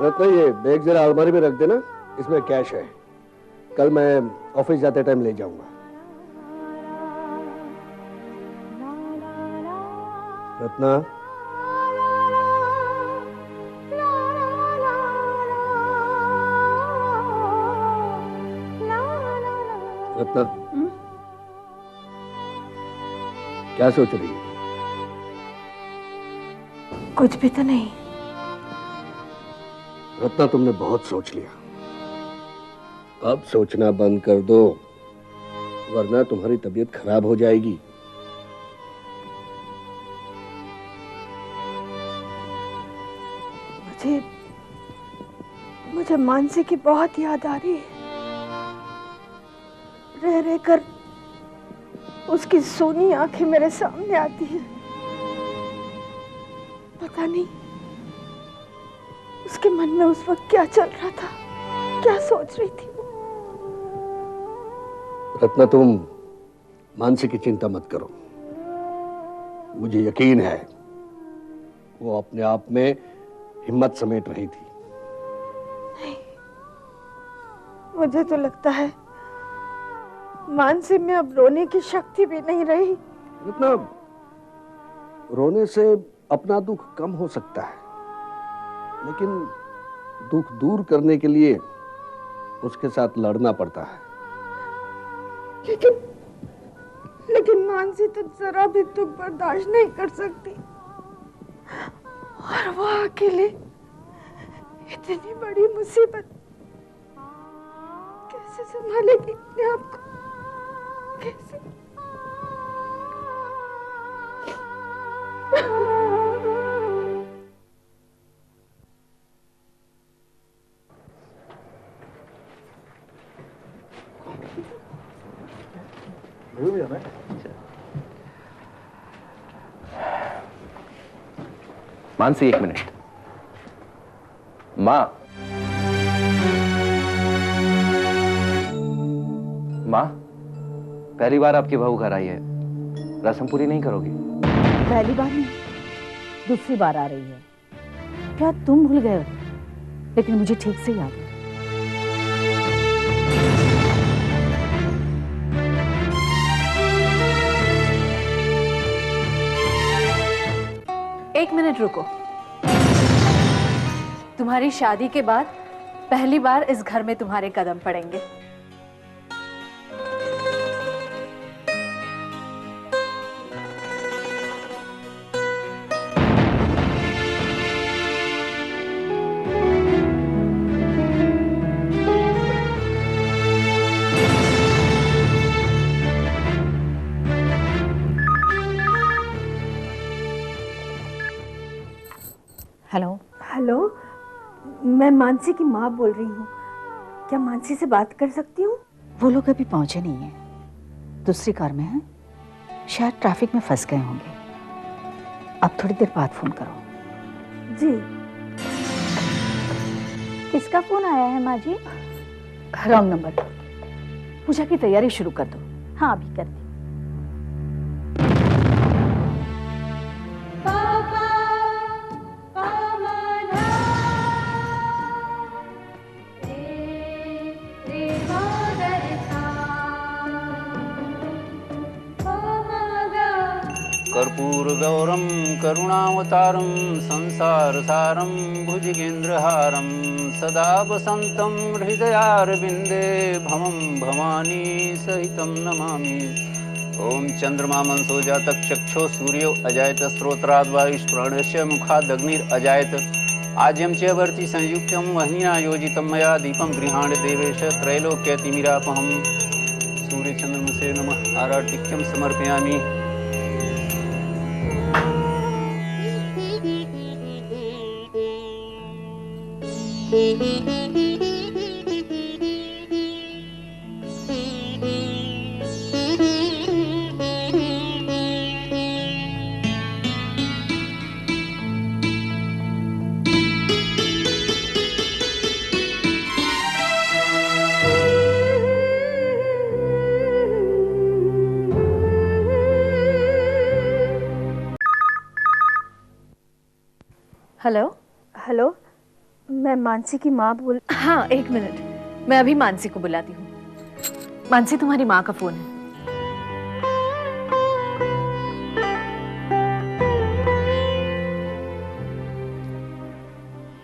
रत्ना, ये बैग जरा अलमारी में रख देना, इसमें कैश है। कल मैं ऑफिस जाते टाइम ले जाऊंगा। रत्ना, रत्ना, क्या सोच रही है? कुछ भी तो नहीं। रत्ना, तुमने बहुत सोच लिया, अब सोचना बंद कर दो, वरना तुम्हारी तबीयत खराब हो जाएगी। मुझे मानसी की बहुत याद आ रही है। रह रहकर उसकी सोनी आंखें मेरे सामने आती है। पता नहीं उसके मन में उस वक्त क्या चल रहा था, क्या सोच रही थी वो। रत्ना, तुम मानसी की चिंता मत करो। मुझे यकीन है वो अपने आप में हिम्मत समेट रही थी। नहीं, मुझे तो लगता है मानसी में अब रोने की शक्ति भी नहीं रही। मतलब रोने से अपना दुख कम हो सकता है, लेकिन दुख दूर करने के लिए उसके साथ लड़ना पड़ता है। लेकिन मानसी तो जरा भी दुख बर्दाश्त नहीं कर सकती, और वो अकेले इतनी बड़ी मुसीबत कैसे संभालेगी अपने आप को? कैसे? मानसी, 1 मिनट। माँ, माँ, पहली बार आपकी बहू घर आई है, रस्म पूरी नहीं करोगी? पहली बार नहीं, दूसरी बार आ रही है। क्या तुम भूल गए हो? लेकिन मुझे ठीक से याद है। एक मिनट रुको। तुम्हारी शादी के बाद पहली बार इस घर में तुम्हारे कदम पड़ेंगे। हेलो। हेलो, मैं मानसी की माँ बोल रही हूँ। क्या मानसी से बात कर सकती हूँ? वो लोग अभी पहुंचे नहीं हैं, दूसरी कार में हैं, शायद ट्रैफिक में फंस गए होंगे। अब थोड़ी देर बाद फोन करो। जी। किसका फोन आया है माँ जी? Wrong number. पूजा की तैयारी शुरू कर दो। हाँ, अभी कर दी। कर्पूरगौरं करुणावतारं संसारसारं भुजगेन्द्रहारं सदा वसन्तं हृदयारविन्दे भवं भवानी सहितं नमामि। ओम चंद्रमा मनसो जातक चक्षो सूर्यो अजायत स्रोत्राद्वायुष्प्राणस्य मुखादग्निर अजायत आज्यम च वर्ति संयुक्तं वह्निना योजितं मया दीपं गृहाण देवेश त्रैलोक्यतिमिरापहं सूर्यचंद्रमसे नमः आराधिक्यं समर्पयामि। हेलो। हेलो, मैं मानसी की माँ बोल। हाँ, एक मिनट, मैं अभी मानसी को बुलाती हूँ। मानसी, तुम्हारी माँ का फोन है।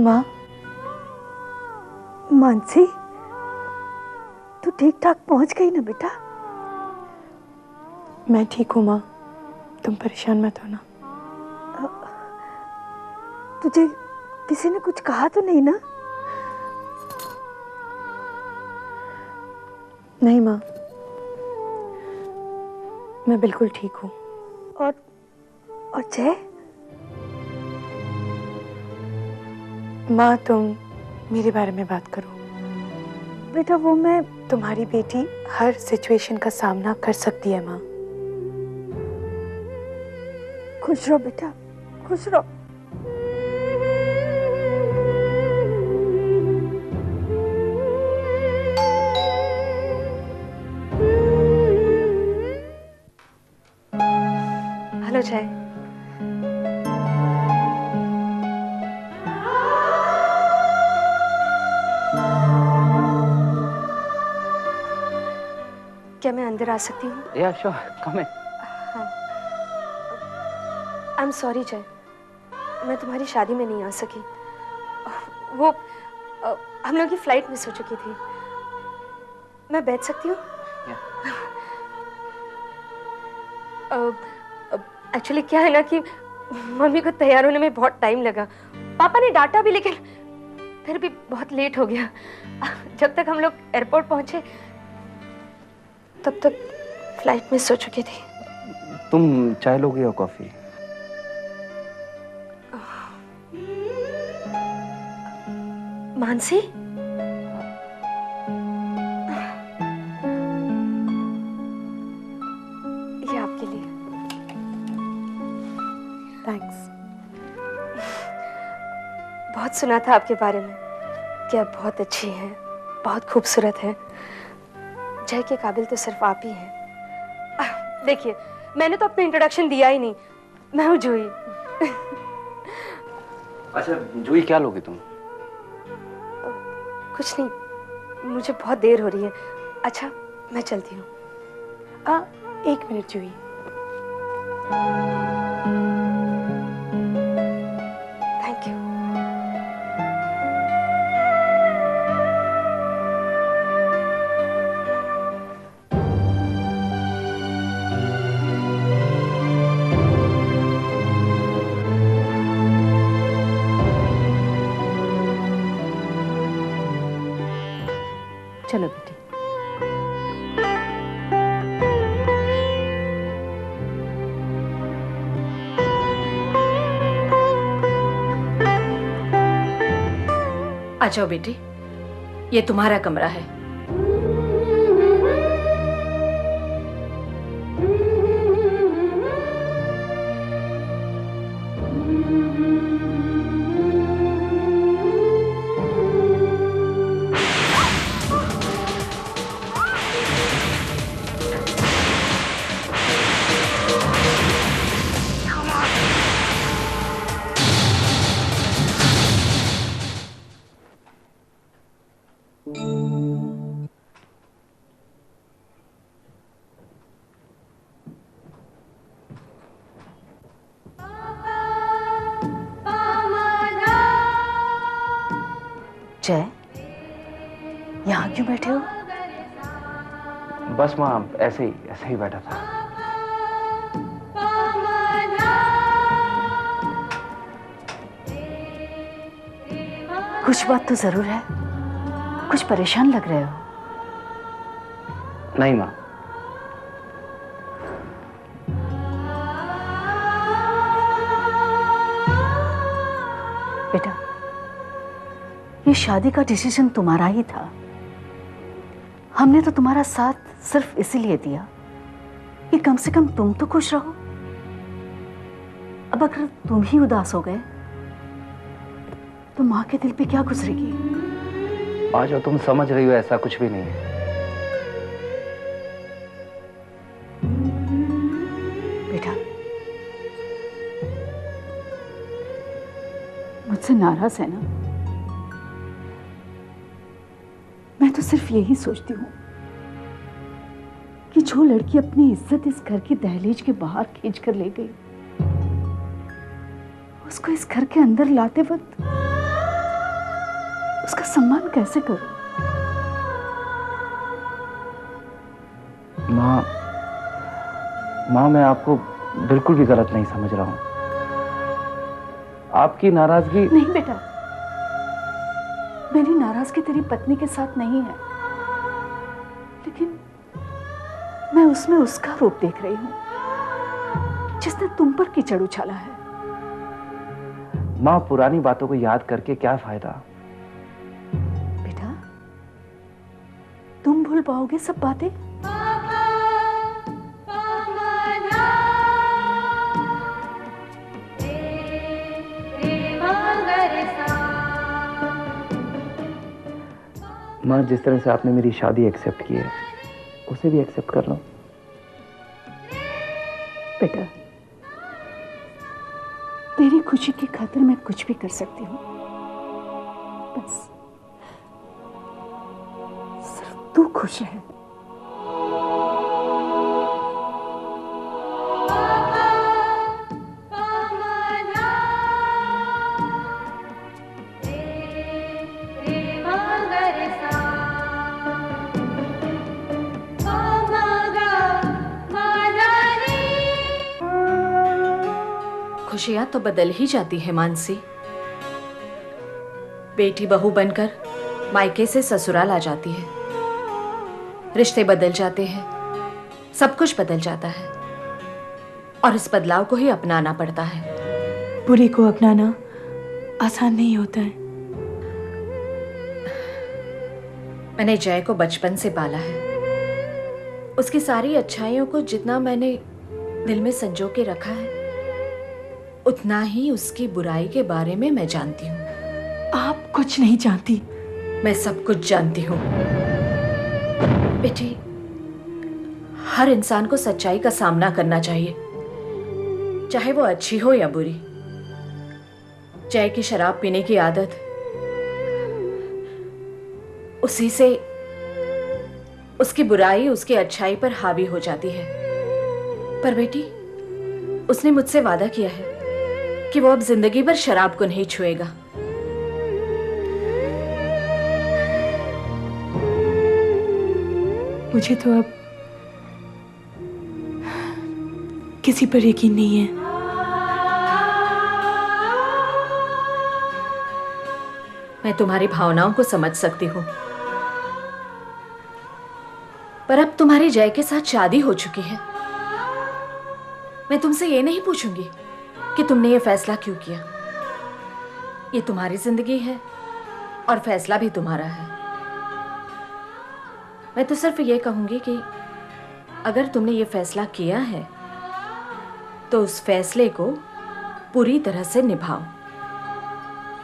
माँ, मानसी, तू ठीक ठाक पहुंच गई ना बेटा? मैं ठीक हूँ माँ, तुम परेशान मत होना। तुझे किसी ने कुछ कहा तो नहीं ना? नहीं माँ, मैं बिल्कुल ठीक हूँ। और जय? माँ, तुम मेरे बारे में बात करो। बेटा वो मैं तुम्हारी बेटी हर सिचुएशन का सामना कर सकती है माँ। खुश रहो बेटा, खुश रहो। हेलो जय। क्या मैं अंदर आ सकती हूँ? या sure, come in. I am sorry जय, मैं तुम्हारी शादी में नहीं आ सकी। वो हम लोग की फ्लाइट मिस हो चुकी थी। मैं बैठ सकती हूँ? एक्चुअली क्या है ना कि मम्मी को तैयार होने में बहुत टाइम लगा। पापा ने डांटा भी, लेकिन फिर भी बहुत लेट हो गया। जब तक हम लोग एयरपोर्ट पहुंचे तब तक फ्लाइट मिस हो चुकी थी। तुम चाय लोगे या कॉफी? मानसी, ये आपके लिए। थैंक्स। बहुत सुना था आपके बारे में कि आप बहुत अच्छी हैं, बहुत खूबसूरत हैं। जय के काबिल तो सिर्फ आप ही हैं। देखिए, मैंने तो अपना इंट्रोडक्शन दिया ही नहीं। मैं हूँ जूही। अच्छा जूही, क्या लोगे तुम? कुछ नहीं, मुझे बहुत देर हो रही है। अच्छा, मैं चलती हूँ। एक मिनट जूही। Thank you. चलो बेटी। आ जाओ बेटी, ये तुम्हारा कमरा है। जय, यहाँ क्यों बैठे हो? बस माँ, ऐसे ही बैठा था। कुछ बात तो जरूर है, कुछ परेशान लग रहे हो। नहीं माँ। बेटा, ये शादी का डिसीजन तुम्हारा ही था। हमने तो तुम्हारा साथ सिर्फ इसीलिए दिया कि कम से कम तुम तो खुश रहो। अब अगर तुम ही उदास हो गए तो माँ के दिल पे क्या गुजरेगी? आज जो तुम समझ रही हो ऐसा कुछ भी नहीं है। बेटा, मुझसे नाराज है ना? तो सिर्फ यही सोचती हूँ कि जो लड़की अपनी इज्जत इस घर की दहलीज के बाहर खींच कर ले गई, उसको इस घर के अंदर लाते वक्त उसका सम्मान कैसे करूं? माँ, मैं आपको बिल्कुल भी गलत नहीं समझ रहा हूँ। आपकी नाराजगी नहीं बेटा, मेरी नाराजगी तेरी पत्नी के साथ नहीं है, लेकिन मैं उसमें उसका रूप देख रही हूँ जिसने तुम पर कीचड़ उछाला है। माँ, पुरानी बातों को याद करके क्या फायदा? बेटा, तुम भूल पाओगे सब बातें? माँ, जिस तरह से आपने मेरी शादी एक्सेप्ट की है, उसे भी एक्सेप्ट कर लो। बेटा, तेरी खुशी की खातिर मैं कुछ भी कर सकती हूँ, बस सिर्फ तू खुश है। खुशियां तो बदल ही जाती है मानसी। बेटी बहू बनकर मायके से ससुराल आ जाती है, रिश्ते बदल जाते हैं, सब कुछ बदल जाता है और इस बदलाव को ही अपनाना पड़ता है। बुरी को अपनाना आसान नहीं होता है। मैंने जय को बचपन से पाला है, उसकी सारी अच्छाइयों को जितना मैंने दिल में संजो के रखा है, उतना ही उसकी बुराई के बारे में मैं जानती हूँ। आप कुछ नहीं जानती। मैं सब कुछ जानती हूँ बेटी। हर इंसान को सच्चाई का सामना करना चाहिए, चाहे वो अच्छी हो या बुरी। जय की शराब पीने की आदत, उसी से उसकी बुराई उसकी अच्छाई पर हावी हो जाती है। पर बेटी, उसने मुझसे वादा किया है कि वो अब जिंदगी भर शराब को नहीं छुएगा। मुझे तो अब किसी पर यकीन नहीं है। मैं तुम्हारी भावनाओं को समझ सकती हूँ, पर अब तुम्हारी जय के साथ शादी हो चुकी है। मैं तुमसे ये नहीं पूछूंगी कि तुमने ये फैसला क्यों किया। ये तुम्हारी जिंदगी है और फैसला भी तुम्हारा है। मैं तो सिर्फ ये कहूंगी कि अगर तुमने ये फैसला किया है तो उस फैसले को पूरी तरह से निभाओ,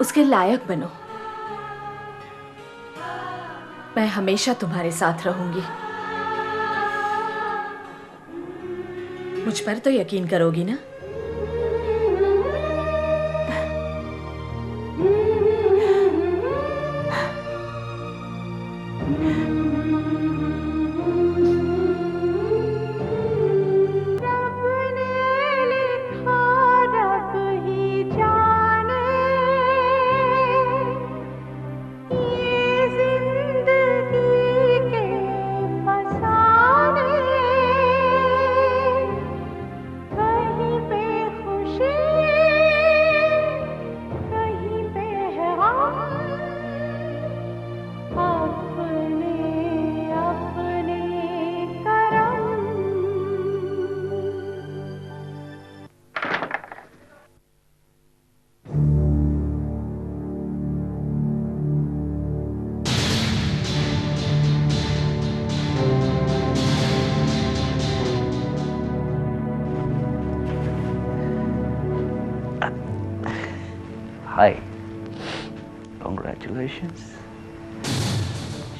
उसके लायक बनो। मैं हमेशा तुम्हारे साथ रहूंगी। मुझ पर तो यकीन करोगी ना? हाय, कॉन्ग्रेचुलेशंस,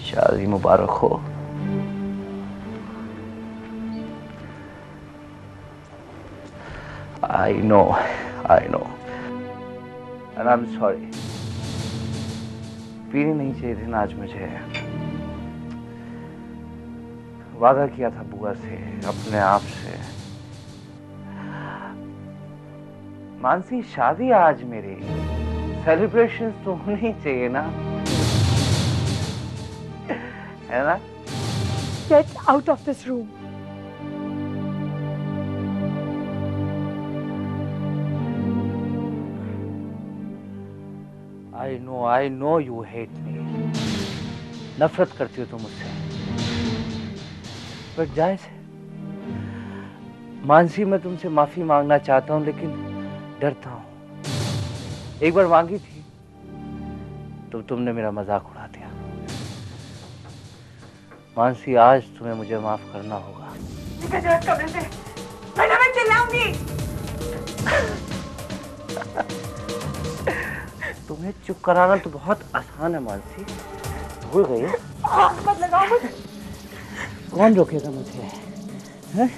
शादी मुबारक हो। I know, and I'm sorry. पीनी नहीं चाहिए थी ना आज मुझे, वादा किया था बुआ से, अपने आप से। मानसी, शादी आज मेरी, सेलिब्रेशन तो होनी चाहिए ना, है ना? Get out of this room. I know you hate me. नफरत करती हो तुम मुझसे, पर जायज है। मानसी, मैं तुमसे माफी मांगना चाहता हूं, लेकिन डरता हूं। एक बार मांगी थी तो तुमने मेरा मजाक उड़ा दिया। मानसी, आज तुम्हें मुझे माफ करना होगा। निकल जाओ इस कमरे से, वरना मैं चिल्लाऊंगी। तुम्हें चुप कराना तो बहुत आसान है मानसी, भूल गई है? मत लगाओ मुझे। कौन रोकेगा मुझे? हैं?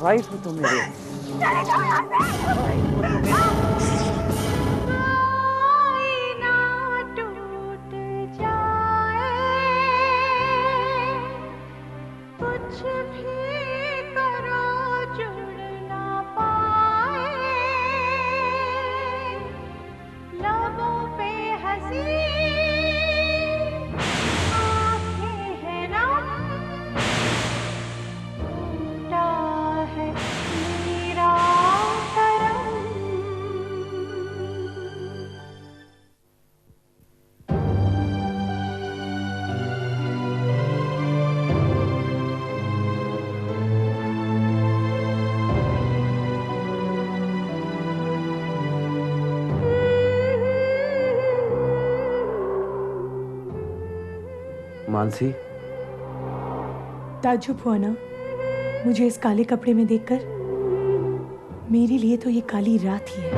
वाइफ हो तुम मेरी। चले जाओ यहाँ से। मानसी, ताज्जुब हुआ ना मुझे इस काले कपड़े में देखकर? मेरे लिए तो ये काली रात ही है।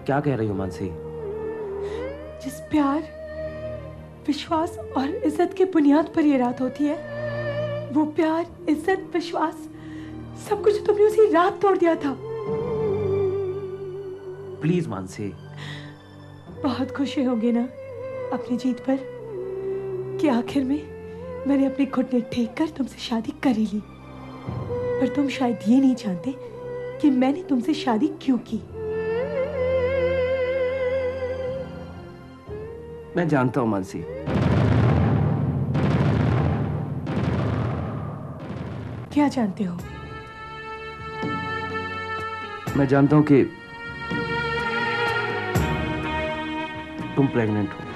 क्या कह रही हो मानसी? जिस प्यार, विश्वास और इज्जत के बुनियाद पर ये रात होती है, वो प्यार, इज्जत, विश्वास सब कुछ तुमने उसी रात तोड़ दिया था। प्लीज मानसी। बहुत खुशी होगी ना अपनी जीत पर, कि आखिर में मैंने अपने घुटने टेक कर तुमसे शादी कर ही ली। पर तुम शायद ये नहीं जानते कि मैंने तुमसे शादी क्यों की। मैं जानता हूं मानसी। क्या जानते हो? मैं जानता हूं कि तुम प्रेग्नेंट हो।